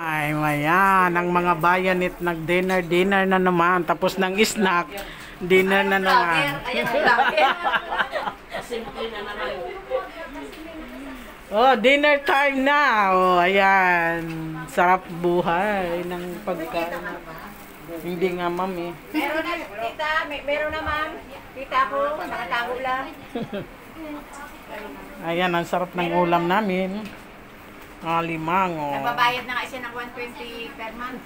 Ay, mayan. Ang mga bayanit nag-dinner na naman. Tapos ng snack, dinner na naman. Oh, dinner time na. Oh, ayan. Sarap buhay ng pagkain. Hindi nga, ma'am eh. Meron na, tita. Meron na, ma'am. Tita ako, nakatago lang. Ayan, ang sarap ng ulam namin. Alimango. Nababayad na nga siya ng 120 per month.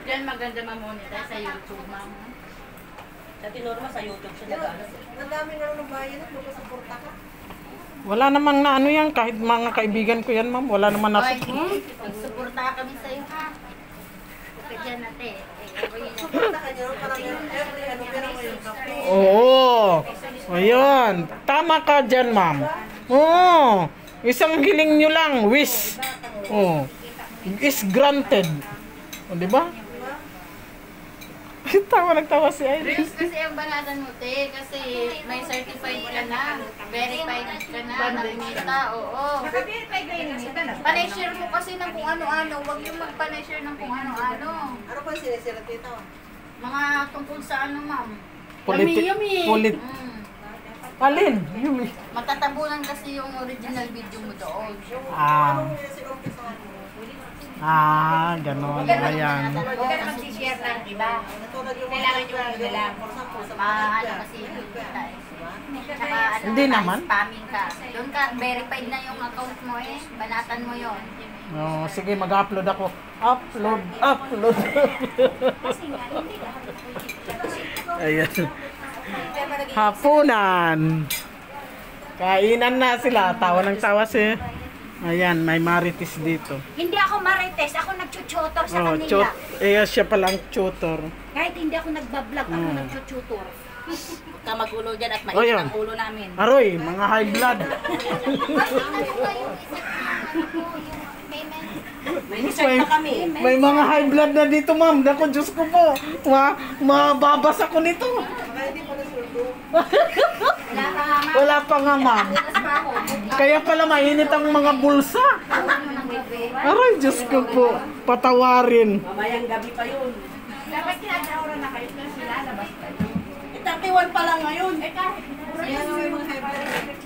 Diyan maganda mamonetize sa YouTube, ma'am. Sa Tinorma sa YouTube siya nag-alas. Ang dami na nung bayan at magpasuporta ka. Wala namang na ano yan. Kahit mga kaibigan ko yan, ma'am. Wala naman nasa... Magsuporta kami sa iyo, ha? Okay dyan natin. Suporta ka niyo, parang every ano, pero ngayon kape. Oo. Ayun. Tama ka dyan, ma'am. Oo. Isang hiling nyo lang. Wish. Oo. Is granted. O, diba? Nagtawa si Iris. Reels kasi ang baladan mo, te. Kasi may certified ka na. Verified ka na. Nakikita, oo. Naka-verify kayo nito na. Panay-share mo kasi ng kung ano-ano. Huwag yung magpanay-share ng kung ano-ano. Ano pa sinisira dito? Mga tungkol sa ano, ma'am. Polit. Alin? Matatabunan kasi yung original video mo doon. Ganon. Ayan. Huwag ka na mag-share ng iba. Kailangan nyo ano lang. Ano kasi yung kita eh. Tsaka ano, Hindi naman. spamming ka. Doon ka, verified na yung account mo eh. Banatan mo yon. Oh, sige, mag-upload ako. Upload. Ayan. Hapunan. Kainan na sila. Tawa ng tawa si... Ayan, may marites dito. Hindi ako marites, ako nagtututor sa kanila. Siya palang tutor. Kahit hindi ako nagbablog, ako nagtututor. Huwag ka magulo dyan at Oh, mainit yun. ang ulo namin. Aroy, mga high blood. May research na kami. May mga high blood na dito, ma'am. Naku, Diyos ko po. Mababas ako nito. Wala pa nga, ma'am. Kaya pala mainit ang mga bulsa. Aray, Diyos ko po. Patawarin. Mamayang gabi pa yun. Dapat kinadrawra na kayo na sila, labas pa yun. 31 pa lang ngayon. Kaya nga may mga hybrid.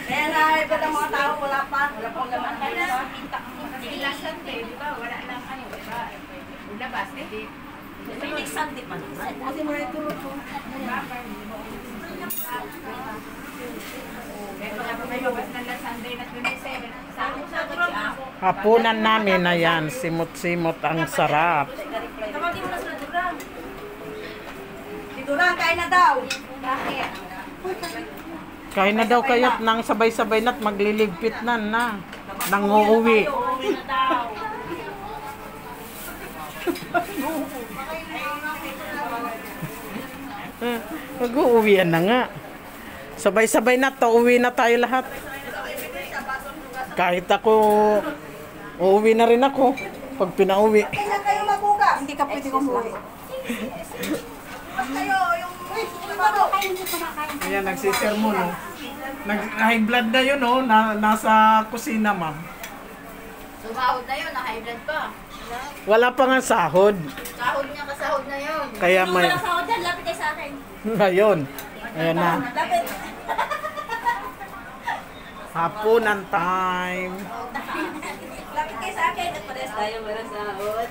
Kaya na, iba ng mga tao, wala pa. Wala pa laman. Kasi last Sunday, di ba? Wala lang ano, di ba? Labas, hindi. May next Sunday pa. Kasi mo rin tulog ko. Kaya pag ako may labas na last Sunday na 27. Sa ako. Hapunan namin na yan. Simot-simot ang sarap. Tawagin mo na sila Durang. Si Durang, kain na daw. Bakit? Kain na daw kayo't nang sabay-sabay na't magliligpit na. Nang uuwi. Uuwi na daw. Mag-uuwian na nga. Sabay-sabay na to, uwi na tayo lahat. Kahit ako, uuwi na rin ako pag pinauwi. Kailan kayo mabugas? Hindi ka pwede kumuwi. Basta kayo, yung... Ayan, nagsisermon, no? Nag-high blood na yun, no? Nasa kusina, ma'am. Sumahod na yun, na-high blood pa. Wala pa nga sahod. Sahod niya, kasahod na yun. Kaya may... Walang sahod dyan, lapit kayo sa akin. Ngayon. Ayan na. Lapit. Hapunan time. Lapit kayo sa akin. At pares tayo walang sahod.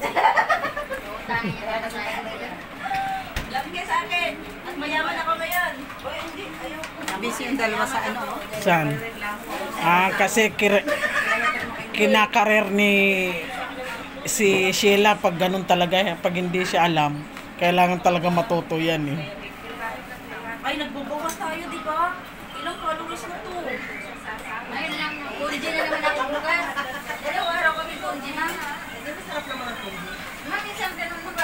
Lapit kayo sa akin. At mayaman ako ngayon. Busy yung dalawa sa ano. Saan? Kasi kinakarer ni si Sheila pag ganun talaga, pag hindi siya alam, kailangan talaga matuto yan eh. Ay, nagbubukas tayo, di ba? Ilang followers na to? Ayun lang, kundi na naman ako bukas. Dalawang araw kami kundi na. Hindi ba sarap naman ang kundi? Isang ganun mga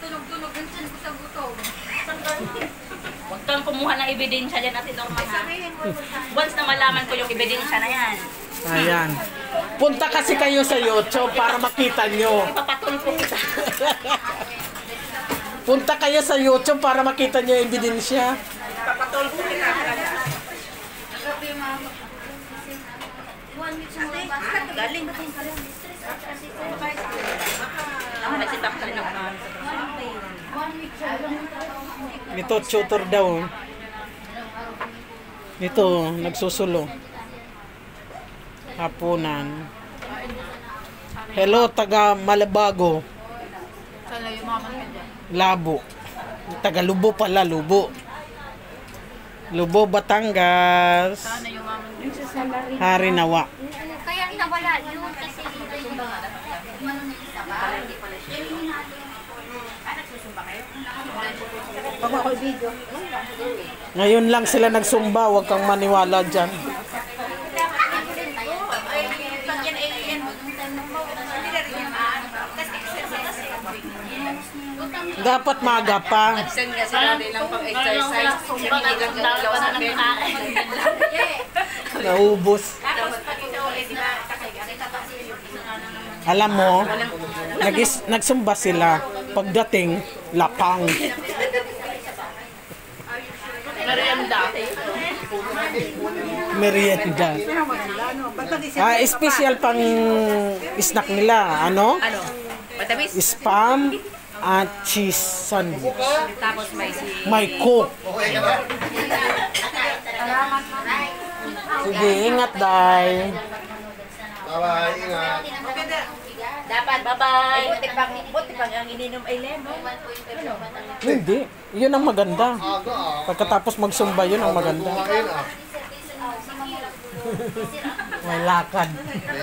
tunog-tunog ng tiyan ko sa gutom. Isang ganun. Huwag kang kumuha ng ebidensya dyan natin, Norma, ha? Once na malaman ko yung ebidensya na yan, Ayan. Punta kasi kayo sa YouTube para makita nyo. ipapatulpo kita. Punta kayo sa YouTube para makita nyo yung ebidensya. Ipapatulpo kita. One week sa mga basta. Galing ba kayo pala? Ako nagsitap ka rin ng Ito, tutor daw. Ito, nagsusulo. Hapunan. Hello, taga Malabago. Sana yumaman ka dyan. Labo. Taga Lubo pala, Lubo. Lubo, Batangas. Sana yumaman ka. Harinawa. Kaya nawala yun kasi umano na isa ba? Ngayon lang sila nagsumba, huwag kang maniwala dyan. Dapat maaga pa. Send nga sila nilang pang-exercise. Hindi lang galaw sa bed. Naubos. Alam mo, nagsumba sila. Pagdating, lapang. Merienda. Merienda. Special pang snack nila. Ano? Ano? Matamis? Spam at cheese sandwich. Tapos may May coke. Sige, ingat, Day. Bye-bye, ingat. Dapat, bye-bye. Buti pang ang ininom ay lemon. Hindi. Yun ang maganda. Aga ah. Pagkatapos magsumba, yun ang maganda. Kumain ah. May lakad.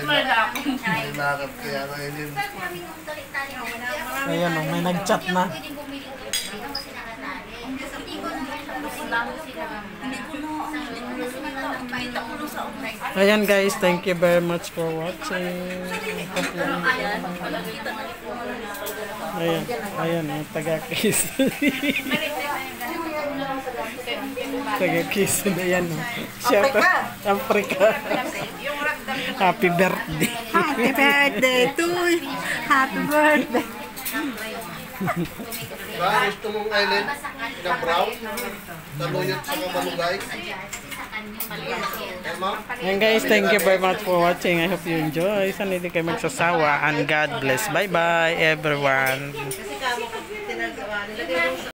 May lakad kaya kainin. Ayan, oh, may nag-chat na. Ayan guys, thank you very much for watching. Ayan, ayan, oh, taga-kiss. Taga-kiss na yan. Oh. Africa! Africa! Happy birthday! Happy birthday to you. Happy birthday. Ba, gusto mong island na brown? Taluyot sa kamalugay? Emma? Ayan guys, thank you very much for watching. I hope you enjoy. Sana hindi kayo magsasawa. And God bless. Bye-bye everyone.